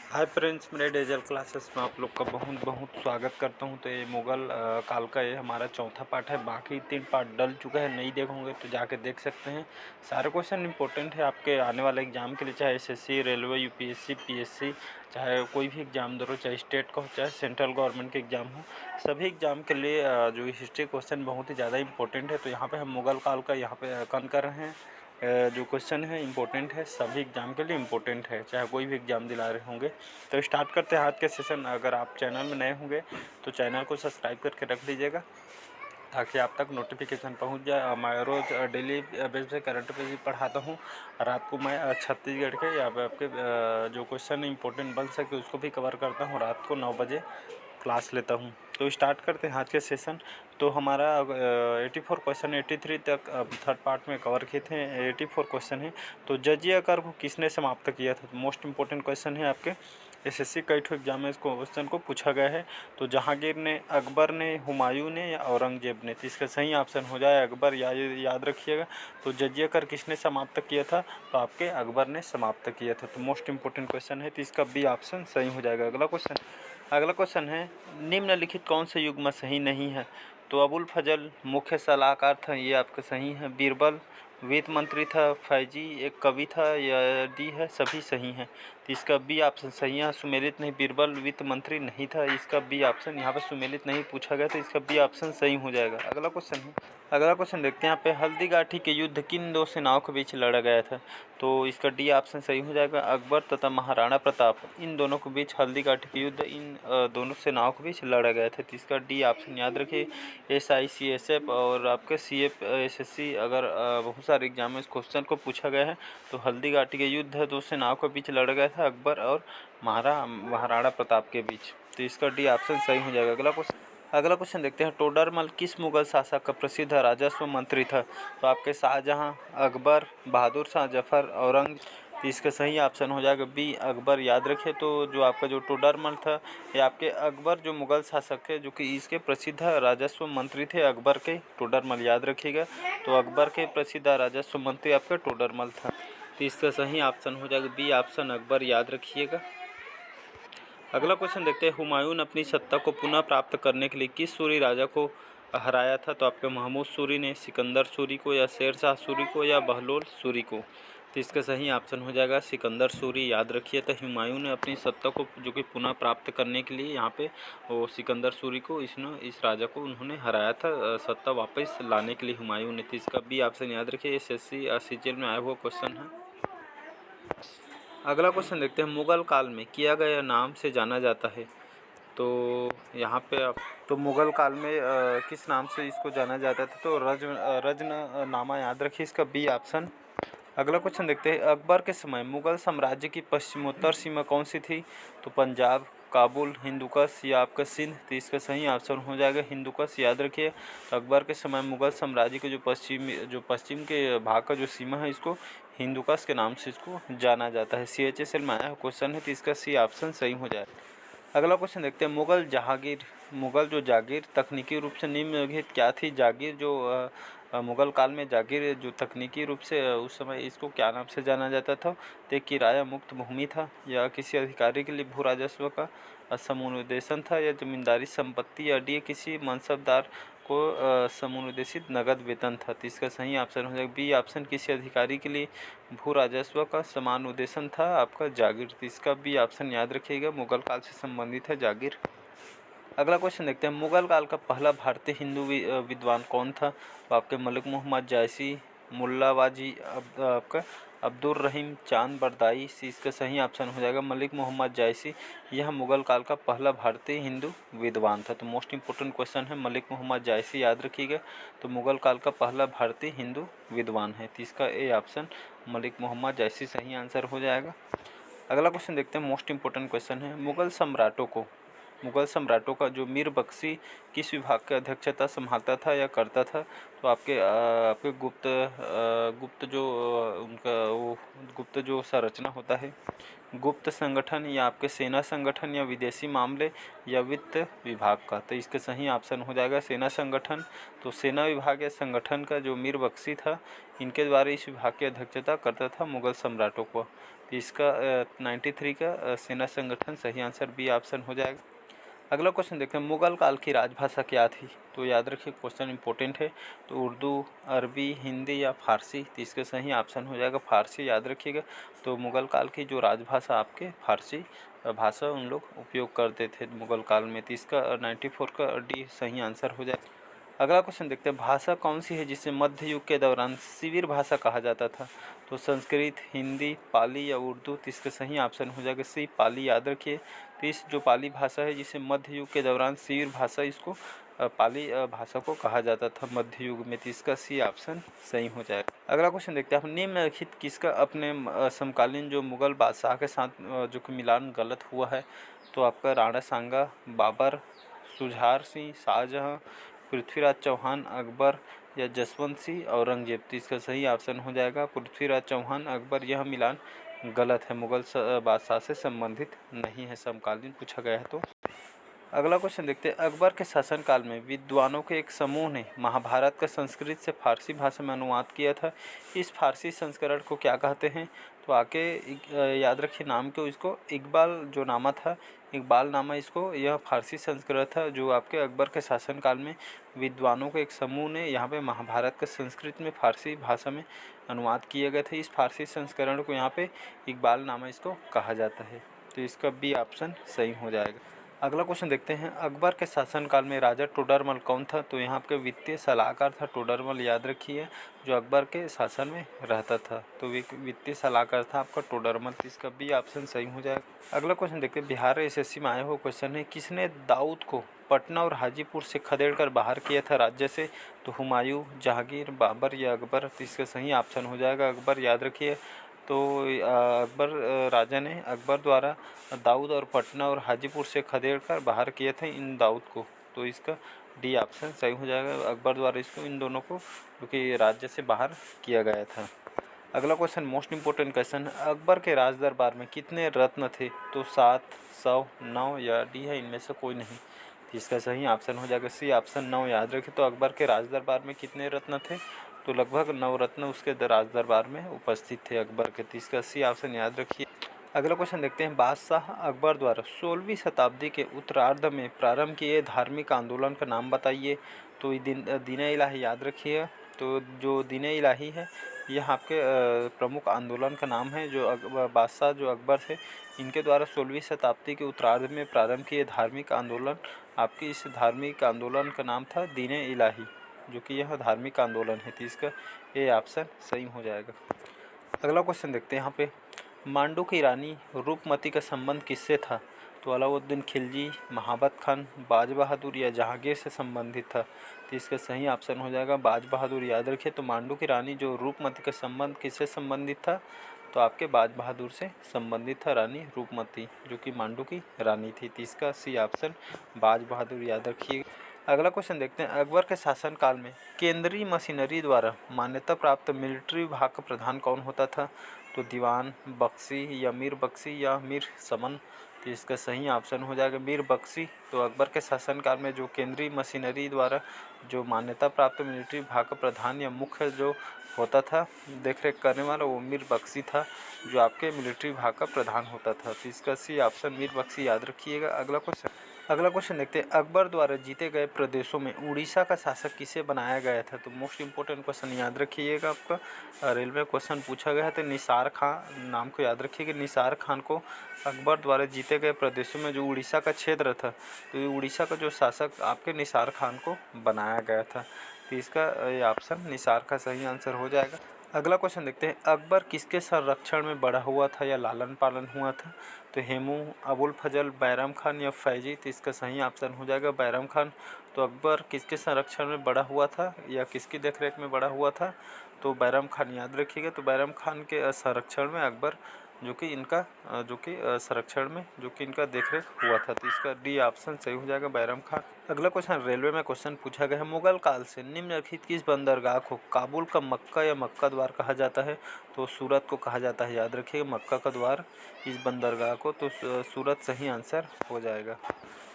Hi friends, मेरे dazzle classes में आप लोग का बहुत बहुत स्वागत करता हूं। तो ये मुग़ल काल का ये हमारा चौथा पार्ट है। बाकी 3 पार्ट डल चुका है, नहीं देखोगे तो जाके देख सकते हैं। सारे क्वेश्चन इंपॉर्टेंट है आपके आने वाले एग्जाम के लिए, चाहे एसएससी, रेलवे, यूपीएससी, पीएससी, चाहे कोई भी एग्जाम दे रहो, चाहे स्टेट का हो, चाहे सेंट्रल गवर्नमेंट के एग्जाम हो। सभी एग्जाम के लिए जो हिस्ट्री क्वेश्चन बहुत ही ज़्यादा इंपॉर्टेंट है। तो यहाँ पर हम मुग़ल काल का यहाँ पे कन कर रहे हैं। जो क्वेश्चन है इम्पोर्टेंट है, सभी एग्ज़ाम के लिए इम्पोर्टेंट है, चाहे कोई भी एग्ज़ाम दिला रहे होंगे। तो स्टार्ट करते हैं आज के सेशन। अगर आप चैनल में नए होंगे तो चैनल को सब्सक्राइब करके रख लीजिएगा ताकि आप तक नोटिफिकेशन पहुंच जाए। मैं रोज़ डेली बेस पे करंट अफेयर भी पढ़ाता हूं। रात को मैं छत्तीसगढ़ के या आपके जो क्वेश्चन इंपॉर्टेंट बन सके उसको भी कवर करता हूं। रात को 9 बजे क्लास लेता हूं। तो स्टार्ट करते हैं आज के सेशन। तो हमारा 84 क्वेश्चन 83 तक थर्ड पार्ट में कवर किए थे। 84 क्वेश्चन है। तो जजिया कर को किसने समाप्त किया था? तो मोस्ट इंपॉर्टेंट क्वेश्चन है आपके एसएससी कई ठो एग्जाम में इस क्वेश्चन को पूछा गया है। तो जहांगीर ने, अकबर ने, हुमायूं ने या औरंगजेब ने? तो इसका सही ऑप्शन हो जाए अकबर। याद रखिएगा। तो जजिया कर किसने समाप्त किया था? तो आपके अकबर ने समाप्त किया था। तो मोस्ट इंपॉर्टेंट क्वेश्चन है, तो इसका बी ऑप्शन सही हो जाएगा। अगला क्वेश्चन है, निम्नलिखित कौन से युग्म सही नहीं है? तो अबुल फजल मुख्य सलाहकार था, ये आपका सही है। बीरबल वित्त मंत्री था। फैजी एक कवि था, या डी है? सभी सही हैं। तो इसका बी ऑप्शन सही है। सुमेलित नहीं, बीरबल वित्त मंत्री नहीं था। इसका बी ऑप्शन, यहाँ पर सुमेलित नहीं पूछा गया, तो इसका बी ऑप्शन सही हो जाएगा। अगला क्वेश्चन देखते हैं यहाँ पे, हल्दीघाटी के युद्ध किन दो सेनाओं के बीच लड़ा गया था? तो इसका डी ऑप्शन सही हो जाएगा। अकबर तथा महाराणा प्रताप, इन दोनों के बीच हल्दीघाटी के युद्ध इन दोनों सेनाओं के बीच लड़ा गया था। तो इसका डी ऑप्शन याद रखिए। SICSF और आपके CF SSC, अगर बहुत सारे एग्जाम में इस क्वेश्चन को पूछा गया है। तो हल्दीघाटी के युद्ध दो सेनाओं के बीच लड़ा गया था, अकबर और महाराणा प्रताप के बीच। तो इसका डी ऑप्शन सही हो जाएगा। अगला क्वेश्चन देखते हैं, टोडरमल किस मुगल शासक का प्रसिद्ध राजस्व मंत्री था? तो आपके शाहजहां, अकबर, बहादुर शाह जफर, औरंग। तो इसका सही ऑप्शन हो जाएगा बी, अकबर। याद रखिए। तो जो आपका जो टोडरमल था, ये आपके अकबर जो मुगल शासक है, जो कि इसके प्रसिद्ध राजस्व मंत्री थे अकबर के, टोडरमल। याद रखिएगा। तो अकबर के प्रसिद्ध राजस्व मंत्री आपका टोडरमल था। तो इसका सही ऑप्शन हो जाएगा बी ऑप्शन, अकबर। याद रखिएगा। अगला क्वेश्चन देखते हैं, हुमायूं ने अपनी सत्ता को पुनः प्राप्त करने के लिए किस सूरी राजा को हराया था? तो आपके महमूद सूरी ने, सिकंदर सूरी को, या शेर शाह सूरी को, या बहलोल सूरी को? तो इसका सही ऑप्शन हो जाएगा सिकंदर सूरी। याद रखिए। तो हुमायूं ने अपनी सत्ता को जो कि पुनः प्राप्त करने के लिए यहाँ पे वो सिकंदर सूरी को, इस राजा को उन्होंने हराया था सत्ता वापस लाने के लिए हुमायूं ने। तो इसका बी ऑप्शन याद रखिए। SSC CGL में आया हुआ क्वेश्चन है। अगला क्वेश्चन देखते हैं, मुगल काल में किया गया नाम से जाना जाता है? तो यहाँ पे आप, तो मुगल काल में किस नाम से इसको जाना जाता था? तो रजन नामा। याद रखिए। इसका बी ऑप्शन। अगला क्वेश्चन देखते हैं, अकबर के समय मुगल साम्राज्य की पश्चिमोत्तर सीमा कौन सी थी? तो पंजाब, काबुल, हिंदुकुश, या आपका सिंध? तो इसका सही ऑप्शन हो जाएगा हिंदुकुश। याद रखिए। अकबर के समय मुगल साम्राज्य के जो पश्चिम के भाग का जो सीमा है, इसको हिंदुकुश के नाम से इसको जाना जाता है। CHSL में आया क्वेश्चन है, तो इसका सी ऑप्शन सही हो जाएगा। अगला क्वेश्चन देखते हैं, मुगल जो जागीर तकनीकी रूप से निम्नलिखित क्या थी? जागीर जो मुगल काल में जागीर जो तकनीकी रूप से उस समय इसको क्या नाम से जाना जाता था? तो एक किराया मुक्त भूमि था, या किसी अधिकारी के लिए भू राजस्व का समुन्देशन था, या जमींदारी संपत्ति, या डी किसी मनसबदार को समुन्देशित नगद वेतन था? तो इसका सही ऑप्शन हो जाएगा बी ऑप्शन, किसी अधिकारी के लिए भू राजस्व का समान उद्देश्य था आपका जागीर। तो इसका बी ऑप्शन याद रखिएगा, मुगल काल से संबंधित है जागीर। अगला क्वेश्चन देखते हैं, मुगल काल का पहला भारतीय हिंदू विद्वान कौन था? तो आपके मलिक मोहम्मद जायसी, मुल्लावाजी, आपका अब्दुल रहीम चांद बरदाई। इसका सही ऑप्शन हो जाएगा मलिक मोहम्मद जायसी। यह मुगल काल का पहला भारतीय हिंदू विद्वान था। तो मोस्ट इंपोर्टेंट क्वेश्चन है, मलिक मोहम्मद जायसी। याद रखिएगा। तो मुगल काल का पहला भारतीय हिंदू विद्वान है। तो इसका ए ऑप्शन मलिक मोहम्मद जायसी सही आंसर हो जाएगा। अगला क्वेश्चन देखते हैं, मोस्ट इंपोर्टेंट क्वेश्चन है, मुगल सम्राटों का जो मीर बख्शी किस विभाग की अध्यक्षता संभालता था या करता था? तो आपके गुप्त जो उनका वो गुप्त जो संरचना होता है, गुप्त संगठन, या आपके सेना संगठन, या विदेशी मामले, या वित्त विभाग का? तो इसका सही ऑप्शन हो जाएगा सेना संगठन। तो सेना विभाग या संगठन का जो मीर बख्शी था, इनके द्वारा इस विभाग की अध्यक्षता करता था मुगल सम्राटों को। तो इसका 93 का सेना संगठन सही आंसर बी ऑप्शन हो जाएगा। अगला क्वेश्चन देखते हैं, मुगल काल की राजभाषा क्या थी? तो याद रखिए क्वेश्चन इंपॉर्टेंट है। तो उर्दू, अरबी, हिंदी या फारसी? तो इसका सही ऑप्शन हो जाएगा फारसी, याद रखिएगा। तो मुगल काल की जो राजभाषा आपके फारसी भाषा उन लोग उपयोग करते थे मुगल काल में। तो इसका 94 का डी सही आंसर हो जाएगा। अगला क्वेश्चन देखते हैं, भाषा कौन सी है जिसे मध्य युग के दौरान शिविर भाषा कहा जाता था? तो संस्कृत, हिंदी, पाली या उर्दू? तो इसका सही ऑप्शन हो जाएगा सी पाली, याद रखिए। तो इस जो पाली भाषा है जिसे मध्य युग के दौरान शिविर भाषा, इसको पाली भाषा को कहा जाता था मध्य युग में। तो इसका सी ऑप्शन सही हो जाएगा। अगला क्वेश्चन देखते हैं, निम्नलिखित किसका अपने समकालीन जो मुगल बादशाह के साथ जो कि मिलान गलत हुआ है? तो आपका राणा सांगा, बाबर, सुझार सिंह, शाहजहां, पृथ्वीराज चौहान, अकबर या जसवंत सिंह औरंगजेब? तो इसका सही ऑप्शन हो जाएगा पृथ्वीराज चौहान, अकबर। यह मिलान गलत है, मुगल बादशाह से संबंधित नहीं है, समकालीन पूछा गया है। तो अगला क्वेश्चन देखते हैं, अकबर के शासनकाल में विद्वानों के एक समूह ने महाभारत का संस्कृत से फारसी भाषा में अनुवाद किया था। इस फारसी संस्करण को क्या कहते हैं? तो आके याद रखिए नाम को, इसको इकबाल जो नामा था, इकबाल नामा इसको, यह फारसी संस्करण था जो आपके अकबर के शासनकाल में विद्वानों के एक समूह ने यहाँ पे महाभारत का संस्कृत में फारसी भाषा में अनुवाद किए गए थे। इस फारसी संस्करण को यहाँ पे इकबाल नामा इसको कहा जाता है। तो इसका बी ऑप्शन सही हो जाएगा। अगला क्वेश्चन देखते हैं, अकबर के शासनकाल में राजा टोडरमल कौन था? तो यहाँ आपके वित्तीय सलाहकार था टोडरमल, याद रखिए, जो अकबर के शासन में रहता था। तो वित्तीय सलाहकार था आपका टोडरमल। तो इसका बी ऑप्शन सही हो जाएगा। अगला क्वेश्चन देखते हैं, बिहार एसएससी में आया हुआ क्वेश्चन है, किसने दाऊद को पटना और हाजीपुर से खदेड़कर बाहर किया था राज्य से? तो हुमायूं, जहांगीर, बाबर या अकबर? तो इसका सही ऑप्शन हो जाएगा अकबर, याद रखिए। तो अकबर राजा ने अकबर द्वारा दाऊद और पटना और हाजीपुर से खदेड़कर बाहर किए थे इन दाऊद को। तो इसका डी ऑप्शन सही हो जाएगा, अकबर द्वारा इसको, इन दोनों को, क्योंकि राज्य से बाहर किया गया था। अगला question most important question, Akbar के राज दरबार में कितने रत्न थे? तो 7, 100, 9 या डी है इनमें से कोई नहीं? तो इसका सही ऑप्शन हो जाएगा सी ऑप्शन 9, याद रखिए। तो अकबर के राज दरबार में कितने रत्न थे? तो लगभग 9 रत्न उसके राज दरबार में उपस्थित थे अकबर के। तो इसका सी ऑप्शन याद रखिए। अगला क्वेश्चन देखते हैं, बादशाह अकबर द्वारा 16वीं शताब्दी के उत्तरार्ध में प्रारंभ किए धार्मिक आंदोलन का नाम बताइए। तो दीन इलाही, याद रखिए। तो जो दीन इलाही है यह आपके प्रमुख आंदोलन का नाम है, जो बादशाह जो अकबर थे इनके द्वारा 16वीं शताब्दी के उत्तरार्ध में प्रारंभ किए धार्मिक आंदोलन, आपकी इस धार्मिक आंदोलन का नाम था दीन इलाही, जो कि यह धार्मिक आंदोलन है। तो इसका ए ऑप्शन सही हो जाएगा। अगला क्वेश्चन देखते हैं यहाँ पे, मांडू की रानी रूपमती का संबंध किससे था? तो अलाउद्दीन खिलजी, महाबत खान, बाज बहादुर या जहांगीर से संबंधित था? तो इसका सही ऑप्शन हो जाएगा बाज बहादुर, याद रखिए। तो मांडू की रानी जो रूपमती का संबंध किससे संबंधित था? तो आपके बाज बहादुर से संबंधित था रानी रूपमती, जो कि मांडू की रानी थी। तो इसका सी ऑप्शन बाज बहादुर, याद रखिए। अगला क्वेश्चन देखते हैं, अकबर के शासनकाल में केंद्रीय मशीनरी द्वारा मान्यता प्राप्त मिलिट्री विभाग का प्रधान कौन होता था? तो दीवान, बख्शी या मीर बख्शी या मीर समन? तो इसका सही ऑप्शन हो जाएगा मीर बख्शी। तो अकबर के शासनकाल में जो केंद्रीय मशीनरी द्वारा जो मान्यता प्राप्त मिलिट्री विभाग का प्रधान या मुख्य जो होता था देख रेख करने वाला, वो मीर बख्शी था, जो आपके मिलिट्री विभाग का प्रधान होता था। तो इसका सी ऑप्शन मीर बख्शी, याद रखिएगा। अगला क्वेश्चन देखते हैं, अकबर द्वारा जीते गए प्रदेशों में उड़ीसा का शासक किसे बनाया गया था? तो मोस्ट इंपोर्टेंट क्वेश्चन याद रखिएगा, आपका रेलवे क्वेश्चन पूछा गया है। तो निसार खान नाम को याद रखिएगा। निसार खान को अकबर द्वारा जीते गए प्रदेशों में जो उड़ीसा का क्षेत्र था, तो ये उड़ीसा का जो शासक आपके निसार खान को बनाया गया था। तो इसका ऑप्शन निसार का सही आंसर हो जाएगा। अगला क्वेश्चन देखते हैं, अकबर किसके संरक्षण में बड़ा हुआ था या लालन पालन हुआ था? तो हेमू, अबुल फजल, बैरम खान या फैजी? तो इसका सही ऑप्शन हो जाएगा बैरम खान। तो अकबर किसके संरक्षण में बड़ा हुआ था या किसकी देखरेख में बड़ा हुआ था? तो बैरम खान, याद रखिएगा। तो बैरम खान के संरक्षण में अकबर जो कि इनका संरक्षण में जो कि इनका देखरेख हुआ था। तो इसका डी ऑप्शन सही हो जाएगा बैरम खान। अगला क्वेश्चन रेलवे में क्वेश्चन पूछा गया है, मुगल काल से निम्नलिखित किस बंदरगाह को काबुल का मक्का या मक्का द्वार कहा जाता है? तो सूरत को कहा जाता है, याद रखिए, मक्का का द्वार इस बंदरगाह को। तो सूरत सही आंसर हो जाएगा।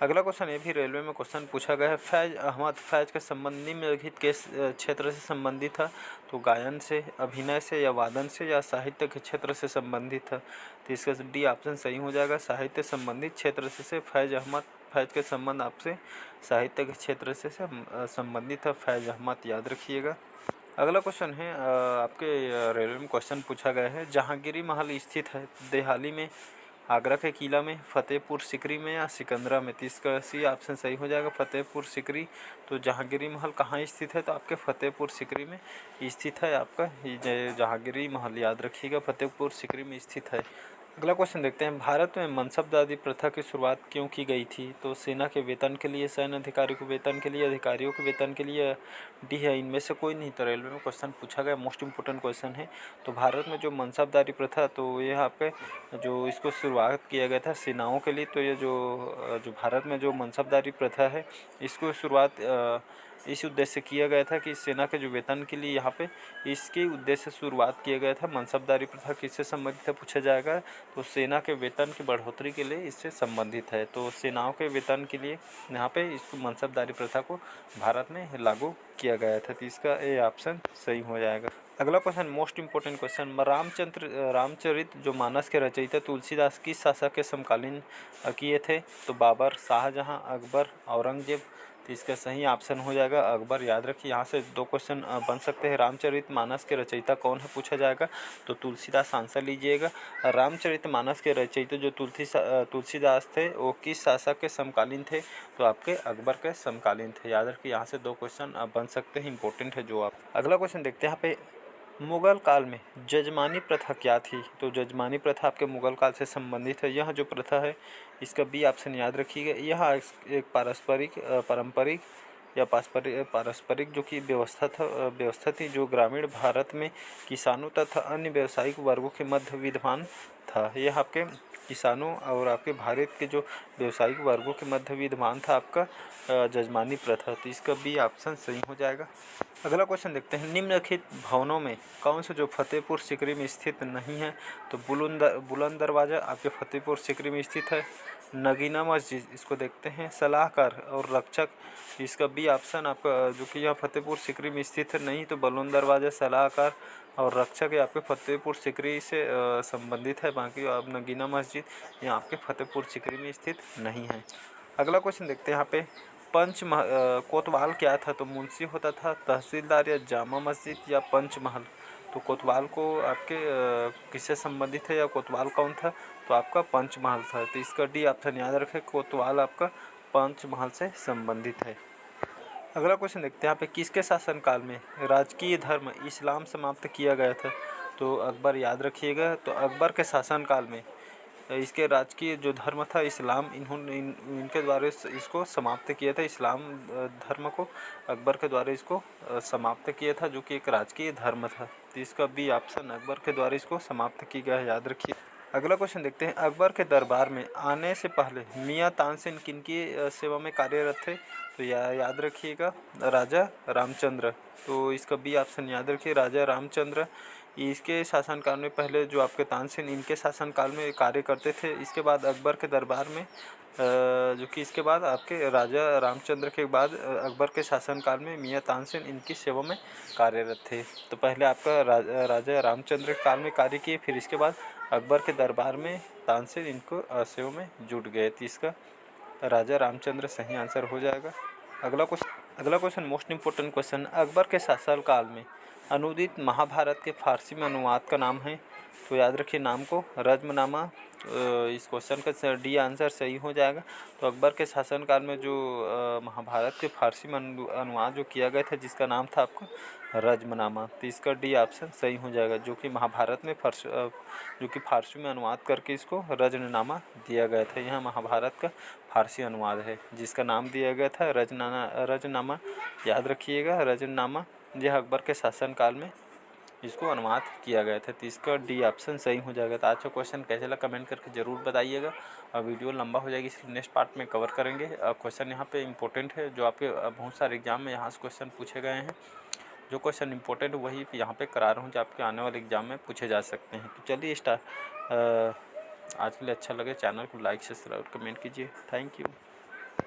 अगला क्वेश्चन, ये भी रेलवे में क्वेश्चन पूछा गया है। फैज अहमद फैज का संबंध निम्नलिखित किस क्षेत्र से संबंधित था? तो गायन से, अभिनय से, या वादन से, या साहित्य के क्षेत्र से संबंधित था? तो इसका डी ऑप्शन सही हो जाएगा, साहित्य संबंधित क्षेत्र से फैज के संबंध आपसे साहित्य के क्षेत्र से संबंधित है। फैज अहमद याद रखिएगा। अगला क्वेश्चन है आपके रेलवे में क्वेश्चन पूछा गया है, जहांगीरी महल स्थित है देहाली में, आगरा के किला में, फतेहपुर सीकरी में, या सिकंदरा में? तो इसका सी ऑप्शन सही हो जाएगा, फतेहपुर सीकरी। तो जहांगीरी महल कहाँ स्थित है? तो आपके फतेहपुर सीकरी में स्थित है। आपका जहांगीरी महल याद रखिएगा, फतेहपुर सीकरी में स्थित है। अगला क्वेश्चन देखते हैं, भारत में मनसबदारी प्रथा की शुरुआत क्यों की गई थी? तो सेना के वेतन के लिए, सैन्य अधिकारी को वेतन के लिए, अधिकारियों के वेतन के लिए, डी है इनमें से कोई नहीं? तो रेलवे में क्वेश्चन पूछा गया, मोस्ट इंपोर्टेंट क्वेश्चन है। तो भारत में जो मनसबदारी प्रथा, तो ये आपके जो इसको शुरुआत किया गया था सेनाओं के लिए। तो ये जो भारत में जो मनसबदारी प्रथा है, इसको शुरुआत इस उद्देश्य से किया गया था कि सेना के जो वेतन के लिए यहाँ पे इसके उद्देश्य से शुरुआत किया गया था। मनसबदारी प्रथा किससे संबंधित है पूछा जाएगा, तो सेना के वेतन की बढ़ोतरी के लिए इससे संबंधित है। तो सेनाओं के वेतन के लिए यहाँ पे इसको मनसबदारी प्रथा को भारत में लागू किया गया था। तो इसका ए ऑप्शन सही हो जाएगा। अगला question, most important question, Ramcharit जो मानस के रचयिता तुलसीदास किस शासक के समकालीन किए थे? तो बाबर, शाहजहां, अकबर, औरंगजेब? तो इसका सही ऑप्शन हो जाएगा अकबर। याद रखिए, यहाँ से 2 क्वेश्चन बन सकते हैं। रामचरित मानस के रचयिता कौन है पूछा जाएगा, तो तुलसीदास आंसर लीजिएगा। रामचरित मानस के रचयिता जो तुलसीदास थे, वो किस शासक के समकालीन थे? तो आपके अकबर के समकालीन थे। याद रखिए, यहाँ से 2 क्वेश्चन बन सकते हैं, इंपॉर्टेंट है जो आप। अगला क्वेश्चन देखते हैं यहाँ पे, मुगल काल में जजमानी प्रथा क्या थी? तो जजमानी प्रथा आपके मुगल काल से संबंधित है। यह जो प्रथा है, इसका बी ऑप्शन याद रखिएगा। यह एक पारंपरिक या पारस्परिक जो कि व्यवस्था थी, जो ग्रामीण भारत में किसानों तथा अन्य व्यावसायिक वर्गों के मध्य विद्यमान था। यह आपके किसानों और आपके भारत के जो व्यावसायिक वर्गों के मध्य विद्यमान था आपका जजमानी प्रथा। तो इसका बी ऑप्शन सही हो जाएगा। अगला क्वेश्चन देखते हैं, निम्नलिखित भवनों में कौन सा जो फतेहपुर सीकरी में स्थित नहीं है? तो बुलंद दरवाज़ा आपके फतेहपुर सीकरी में स्थित है। नगीना मस्जिद, इसको देखते हैं। सलाहकार और रक्षक, इसका बी ऑप्शन आपका जो कि यह फतेहपुर सीकरी में स्थित है नहीं। तो बुलंद दरवाज़ा, सलाहकार और रक्षक ये आपके फतेहपुर सीकरी से संबंधित है। बाकी आप नगीना मस्जिद ये आपके फतेहपुर सीकरी में स्थित नहीं है। अगला क्वेश्चन देखते हैं यहाँ पे, कोतवाल क्या था? तो मुंशी होता था, तहसीलदार, या जामा मस्जिद, या पंचमहल? तो कोतवाल को आपके किससे संबंधित है, या कोतवाल कौन था? तो आपका पंचमहल था। तो इसका डी ऑप्शन याद रखें, कोतवाल आपका पंचमहल से संबंधित है। अगला क्वेश्चन देखते हैं यहाँ पे, किसके शासनकाल में राजकीय धर्म इस्लाम समाप्त किया गया था? तो अकबर याद रखिएगा। तो अकबर के शासनकाल में इसके राजकीय जो धर्म था इस्लाम, इनके द्वारा इसको समाप्त किया था। इस्लाम धर्म को अकबर के द्वारा इसको समाप्त किया था, जो कि एक राजकीय धर्म था। तो इसका बी ऑप्शन, अकबर के द्वारा इसको समाप्त किया गया है, याद रखिए। अगला क्वेश्चन देखते हैं, अकबर के दरबार में आने से पहले मियाँ तानसेन किनकी सेवा में कार्यरत थे? तो याद रखिएगा, राजा रामचंद्र। तो इसका बी ऑप्शन याद रखिए, राजा रामचंद्र। इसके शासनकाल में पहले जो आपके तानसेन इनके शासनकाल में कार्य करते थे। इसके बाद अकबर के दरबार में जो कि इसके बाद आपके राजा रामचंद्र के बाद अकबर के शासनकाल में मियाँ तानसेन इनकी सेवा में कार्यरत थे। तो पहले आपका राजा रामचंद्र के काल में कार्य किए, फिर इसके बाद अकबर के दरबार में तानसेन इनको सेवा में जुट गए। तो इसका राजा रामचंद्र सही आंसर हो जाएगा। अगला question most important question, Akbar के शासनकाल में अनुदित महाभारत के फारसी में अनुवाद का नाम है? तो याद रखिए नाम को, रज्मनामा। इस क्वेश्चन का डी आंसर सही हो जाएगा। तो अकबर के शासनकाल में जो महाभारत के फारसी में अनुवाद जो किया गया था, जिसका नाम था आपका रज्मनामा। तो इसका डी ऑप्शन सही हो जाएगा, जो कि महाभारत में जो कि फारसी में अनुवाद करके इसको रज्मनामा दिया गया था। यह महाभारत का फारसी अनुवाद है, जिसका नाम दिया गया था रज्मनामा। याद रखिएगा, रज्मनामा यह अकबर के शासनकाल में इसको अनुवाद किया गया था। तो इसका डी ऑप्शन सही हो जाएगा। तो आज का क्वेश्चन कैसे लगा कमेंट करके ज़रूर बताइएगा। वीडियो लंबा हो जाएगी, इसलिए नेक्स्ट पार्ट में कवर करेंगे। क्वेश्चन यहाँ पे इंपॉर्टेंट है, जो आपके बहुत सारे एग्जाम में यहाँ से क्वेश्चन पूछे गए हैं। जो क्वेश्चन इंपॉर्टेंट वही यहाँ पे करा रहा हूँ, जो आपके आने वाले एग्जाम में पूछे जा सकते हैं। तो चलिए आज के लिए अच्छा लगे चैनल को लाइक, सब्सक्राइब, कमेंट कीजिए। Thank you.